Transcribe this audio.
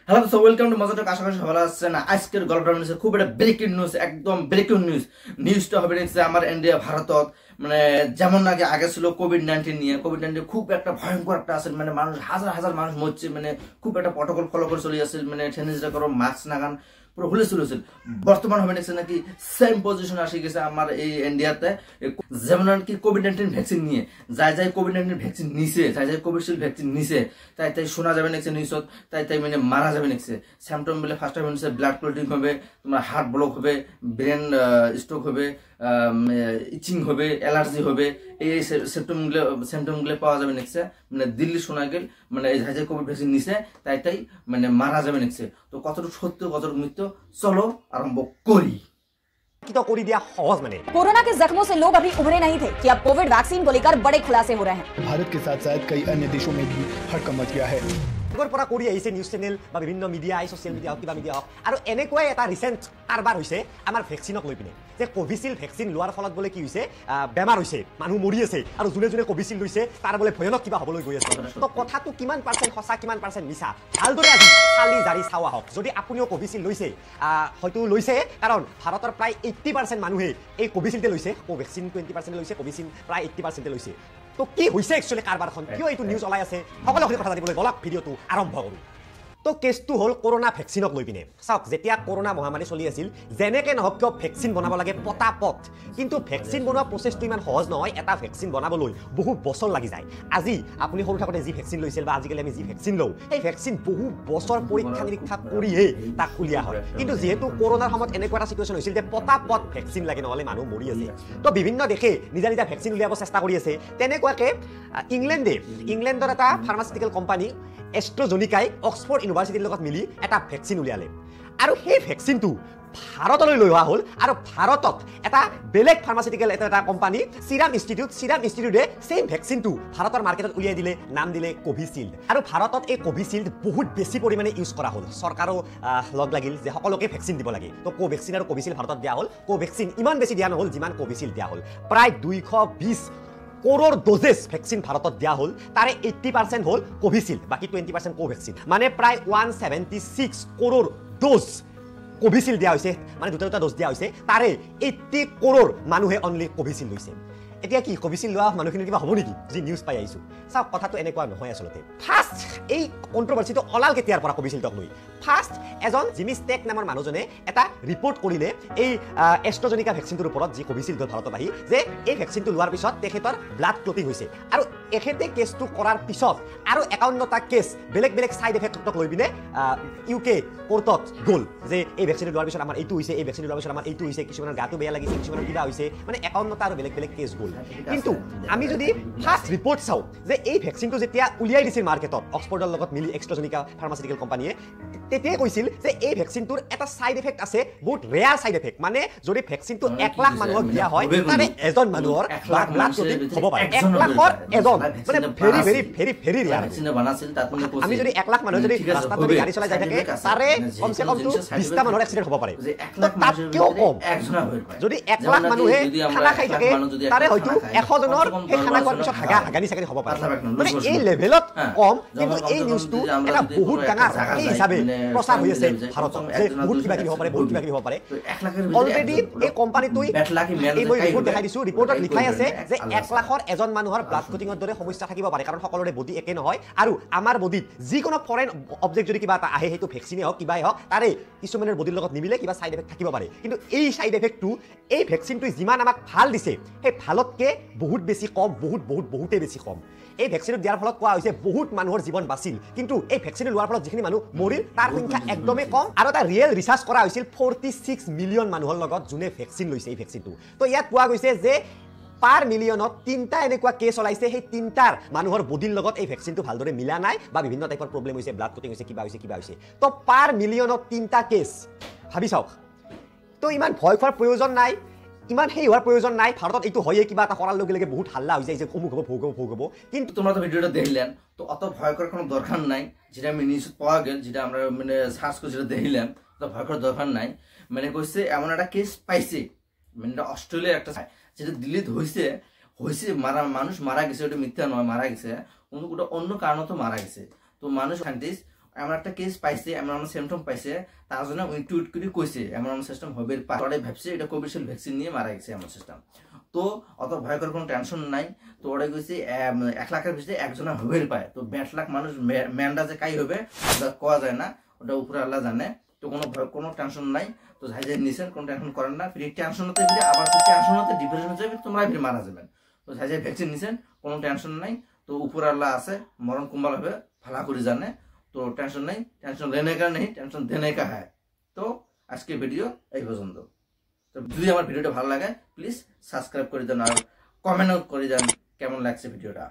Hello so welcome to মজাটক। আশা করি সবাই ভালো আছেন। আজকের গল্পটা হচ্ছে খুব একটা ব্রেকিং নিউজ, একদম ব্রেকিং নিউজটা হবে দেখছে আমার ইন্ডিয়া ভারতত মানে যেমন নাকি আগে ছিল কোভিড-19 নিয়ে। কোভিড-19 খুব একটা ভয়ঙ্কর একটা আছে, মানে মানুষ হাজার হাজার মানুষ মরছে, মানে খুব একটা প্রটোকল ফলো করে চলে যাচ্ছে, মানে স্যানিটাইজার করো, মাস্ক নাগান, পুরো হুলে চলেছিল। বর্তমান হবে দেখছে নাকি সেম পজিশন আসে গেছে আমার এই ইন্ডিয়াতে, যেমন কি কোভিড-19 ভ্যাকসিন নিয়ে যাই কোভিড-19 ভ্যাকসিন নিছে, যাই কোভিশিল্ড ভ্যাকসিন নিছে, তাই শোনা যাবে নেক্সট নিউজত, তাই মানে মারা যাবে নেক্সট সিমটম বলে ফার্স্ট টাইম হচ্ছে ব্লাড ক্লটিং হবে, তোমার হার্ট ব্লক হবে, ব্রেন স্ট্রোক হবে, ইচিং হবে, অ্যালার্জি হবে, এই সিমটমগুলো পাওয়া যাবে নেক্সট। মানে দিল্লি শোনা গেল মানে যাই কোভিড ভ্যাকসিন নিছে তাই মানে মারা যাবে নেক্সট। তো কতটুকু সত্য কতটুকু মিথ্য চলো আরম্ভ করি। कोरोना के जख्मों से लोग अभी उभरे नहीं थे कि अब कोविड वैक्सीन को लेकर बड़े खुलासे हो रहे हैं। भारत के साथ साथ कई अन्य देशों में भी हड़कंप मच गया है। আগৰ পৰা কৰি আহিছে নিউজ চেনেল বা বিভিন্ন মিডিয়া, ছ'চিয়েল মিডিয়া হওক, কিবা মিডিয়া হওক, আৰু এনেকুৱাই এটা ৰিচেণ্ট কাৰবাৰ হৈছে আমাৰ ভেকচিনক লৈ পিনে, যে কোভিচিল্ড ভেকচিন লোৱাৰ ফলত বোলে কি হৈছে, বেমাৰ হৈছে, মানুহ মৰি আছে, আৰু যোনে যোনে কোভিচিল্ড লৈছে তাৰ বোলে ভয়ানক কিবা হ'বলৈ গৈ আছে। তো কথাটো কিমান পাৰ্চেণ্ট সঁচা, কিমান পাৰ্চেণ্ট মিছা, ভালদৰে আজি চালি জাৰি চাওঁ আহক। যদি আপুনিও কোভিচিল্ড লৈছে, হয়তো লৈছে, কাৰণ ভাৰতৰ প্ৰায় 80% মানুহে এই কোভিচিল্ডে লৈছে, কোভেক্সিন 20% লৈছে, কোভিচিল্ড প্ৰায় 80% লৈছে। তো কি হৈছে একচুৱেলি কাৰবাৰখন, কিয় এইটো নিউজ ওলাই আছে, সকলোখিনি কথা জানিবলৈ বলক ভিডিঅ'টো আৰম্ভ কৰোঁ। তো কেছটো হ'ল কৰোণা ভেকচিনক লৈ পিনে। চাওক, যেতিয়া কৰোণা মহামাৰী চলি আছিল, যেনেকৈ নহওক কিয় ভেকচিন বনাব লাগে পটাপট, কিন্তু ভেকচিন বনোৱা প্ৰচেছটো ইমান সহজ নহয়। এটা ভেকচিন বনাবলৈ বহু বছৰ লাগি যায়। আজি আপুনি সৰু থাকোঁতে যি ভেকচিন লৈছিল বা আজিকালি আমি যি ভেকচিন লওঁ, সেই ভেকচিন বহু বছৰ পৰীক্ষা নিৰীক্ষা কৰিহে তাক উলিওৱা হয়। কিন্তু যিহেতু কৰোণাৰ সময়ত এনেকুৱা এটা চিটুৱেশ্যন হৈছিল যে পটাপট ভেকচিন লাগে, নহ'লে মানুহ মৰি আছে। তো বিভিন্ন দেশে নিজা নিজা ভেকচিন উলিয়াব চেষ্টা কৰি আছে। তেনেকুৱাকৈ ইংলেণ্ডৰ এটা ফাৰ্মাচিউটিকেল কোম্পানী এষ্ট্ৰজেনিকাই অক্সফৰ্ড ইউনিভাৰ্চিটিৰ লগত মিলি এটা ভেকচিন উলিয়ালে, আৰু সেই ভেকচিনটো ভাৰতলৈ লৈ অহা হ'ল। আৰু ভাৰতত এটা বেলেগ ফাৰ্মাচিউটিকেল এটা কোম্পানী চিৰাম ইনষ্টিটিউটে চেম ভেকচিনটো ভাৰতৰ মাৰ্কেটত উলিয়াই দিলে, নাম দিলে কোভিচিল্ড। আৰু ভাৰতত এই কোভিচিল্ড বহুত বেছি পৰিমাণে ইউজ কৰা হ'ল। চৰকাৰো লগ লাগিল যে সকলোকে ভেকচিন দিব লাগে। তো কোভেক্সিন আৰু কোভিচিল্ড ভাৰতত দিয়া হ'ল। কোভেক্সিন ইমান বেছি দিয়া নহ'ল যিমান কোভিচিল্ড দিয়া হ'ল। প্ৰায় 220 কৰোৰ ড'জেছ ভেকচিন ভাৰতত দিয়া হ'ল। তাৰে 80% হ'ল কোভিচিল্ড, বাকী 20% কোভেক্সিন। মানে প্ৰায় 176 কৰোৰ ড'জ কোভিচিল্ড দিয়া হৈছে, মানে দুটা ড'জ দিয়া হৈছে। তাৰে 80 কৰোৰ মানুহে অনলি কোভিচিল্ড লৈছে। এতিয়া কি কোভিচিল্ড লোৱা মানুহখিনিৰ কিবা হ'ব নেকি, যি নিউজ পাই আহিছোঁ? চাওক, কথাটো এনেকুৱা নহয় আচলতে। ফাৰ্ষ্ট এই কণ্ট্ৰভাৰ্চিটো ওলাল কেতিয়াৰ পৰা কোভিচিল্ডক লৈ? ফাৰ্ষ্ট এজন জিমি ষ্টেক নামৰ মানুহজনে এটা ৰিপৰ্ট কৰিলে এই এষ্ট্ৰজেনিকা ভেকচিনটোৰ ওপৰত, যি কোভিচিল্ড গ'ল ভাৰতত আহি, যে এই ভেকচিনটো লোৱাৰ পিছত তেখেতৰ ব্লাড ক্লটিং হৈছে। আৰু এখেতে কেছটো কৰাৰ পিছত আৰু 51টা কেছ বেলেগ বেলেগ ছাইড এফেক্টক লৈ পিনে UK কোৰ্টত গ'ল, যে এই ভেকচিনটো লোৱাৰ পিছত আমাৰ এইটো হৈছে, এই ভেকচিনটো লোৱাৰ পিছত আমাৰ এইটো হৈছে, কিছুমানৰ গাটো বেয়া লাগিছে, কিছুমানৰ কিবা হৈছে, মানে 51টা আৰু বেলেগ বেলেগ কেছ গ'ল। কিন্তু আমি যদি ফাৰ্ষ্ট ৰিপৰ্ট চাওঁ, যে এই ভেকচিনটো যেতিয়া উলিয়াই দিছিল মাৰ্কেটত অক্সফৰ্ডৰ লগত মিলি এষ্ট্ৰজেনিকা ফাৰ্মাচিউটিকেল কোম্পানীয়ে, তেতিয়াই কৈছিল যে এই ভেকচিনটোৰ এটা ছাইড এফেক্ট আছে, বহুত ৰেয়াৰ ছাইড এফেক্ট। মানে যদি ভেকচিনটো 1 লাখ মানুহক দিয়া হয়, তাৰে এজন মানুহৰ ব্লাড ক্লটিং হ'ব পাৰে। 1 লাখৰ এজন, মানে very very very very rare. আমি যদি 1 লাখ মানুহ যদি ৰাস্তাত যদি গাড়ী চলাই যাই থাকে, তাৰে কমচে কমটো 20টা মানুহৰ এক্সিডেণ্ট হ'ব পাৰে। তাতকেও কম যদি 1 লাখ মানুহে খানা খাই থাকে, তাৰে হয়তো 100 জনৰ সেই খানা খোৱাৰ পিছত হাগানি চাগানি হ'ব পাৰে। মানে এই লেভেলত কম, কিন্তু এই নিউজটো এটা বহুত ডাঙৰ সেই হিচাপে প্ৰচাৰ হৈ আছে ভাৰতত, যে বহুত কিবা কিবি হ'ব পাৰে, বহুত কিবা কিবি হ'ব পাৰে। অলৰেডি এই কোম্পানীটোৱে এই মই ৰিপৰ্ট দেখাই দিছোঁ, ৰিপৰ্টত লিখাই আছে যে 1 লাখৰ এজন মানুহৰ ব্লাড ক্লটিঙৰ দৰে সমস্যা থাকিব পাৰে, কাৰণ সকলোৰে বডি একে নহয়। আৰু আমাৰ বডিত যিকোনো ফৰেইন অবজেক্ট যদি কিবা এটা আহে, সেইটো ভেকচিনে হওক কিবাই হওক, তাৰে কিছুমানৰ বডিৰ লগত নিমিলে, কিবা ছাইড এফেক্ট থাকিব পাৰে। কিন্তু এই ছাইড এফেক্টটো এই ভেকচিনটোৱে যিমান আমাক ভাল দিছে, সেই ভালতকৈ বহুত বেছি কম, বহুতেই বেছি কম। এই ভেকচিনটো দিয়াৰ ফলত কোৱা হৈছে বহুত মানুহৰ জীৱন বাচিল, কিন্তু এই ভেকচিন লোৱাৰ ফলত যিখিনি মানুহ মৰিল তাৰ সংখ্যা একদমেই কম। আৰু এটা ৰিয়েল ৰিচাৰ্চ কৰা হৈছিল 46 মিলিয়ন মানুহৰ লগত, যোনে ভেকচিন লৈছে এই ভেকচিনটো। তো ইয়াত পোৱা গৈছে যে পাৰ মিলিয়নত 3টা এনেকুৱা কেছ ওলাইছে, সেই 3টাৰ মানুহৰ বডিৰ লগত এই ভেকচিনটো ভালদৰে মিলা নাই, বা বিভিন্ন টাইপৰ প্ৰব্লেম হৈছে, ব্লাড ক্লটিং হৈছে, কিবা হৈছে। তো পাৰ মিলিয়নত 3টা কেছ, ভাবি চাওক। তো ইমান ভয় খোৱাৰ প্ৰয়োজন নাই, ইমান সেই হোৱাৰ প্ৰয়োজন নাই। ভাৰতত এইটো হয়ে, কিবা এটা কৰাৰ লগে লগে বহুত হাল্লা হৈ যায় যে অমুক হ'ব, ভোগ হ'ব। কিন্তু তোমরা তো ভিডিওটা দেখলেন, তো অত ভয় করার কোনো দরকার নাই। যেটা আমি নিউজ পাওয়া গেল, যেটা আমরা মানে সার্চ করে যেটা দেখলাম, তো ভয় করার দরকার নাই। মানে কইছে এমন একটা কেস পাইছে, মানে অস্ট্রেলিয়ার একটা, যেটা দিল্লিতে হয়েছে মানুষ মারা গেছে, ওটা মিথ্যা নয়, মারা গেছে, ওটা অন্য কারণে তো মারা গেছে। তো মানুষ সাইন্টিস্ট এমন একটা কেস পাইছে, এমন সিমটম পাইছে, তার জন্য উনি টুইট করে কইছে এমন সিস্টেম হবে পরে ভাবছে এটা কোভিশিল্ড ভ্যাকসিন নিয়ে মারা গেছে এমন সিস্টেম। তো অত ভয়কর কোনো টেনশন নাই। তো ওরা কইছে 1 লাখের ভিতরে একজনা হবে পায়। তো 20 লাখ মানুষ ম্যান্ডা যে কাই হবে ওটা কোয়া যায় না, ওটা উপরে আল্লাহ জানে। তো কোনো টেনশন নাই। তো যাই যাই নিছেন কোনো টেনশন করেন না, ফিরে টেনশন হতে ফিরে আবার টেনশন হতে ডিপ্রেশন হয়ে যাবে, তোমরা ফিরে মারা যাবেন। তো যাই যাই ভ্যাকসিন নিছেন কোনো টেনশন নাই। তো উপরে আল্লাহ আছে, মরণ কুম্বাল হবে ভালো করে জানে। তো টেনশন নেই, টেনশন লেনে কা নেই, টেনশন দেনে কা হ্যায়। তো আজকে ভিডিও এই পর্যন্ত। তো যদি আমার ভিডিওটা ভালো লাগে প্লিজ সাবস্ক্রাইব করে দেন আর কমেন্টও করে দেন কেমন লাগছে ভিডিওটা।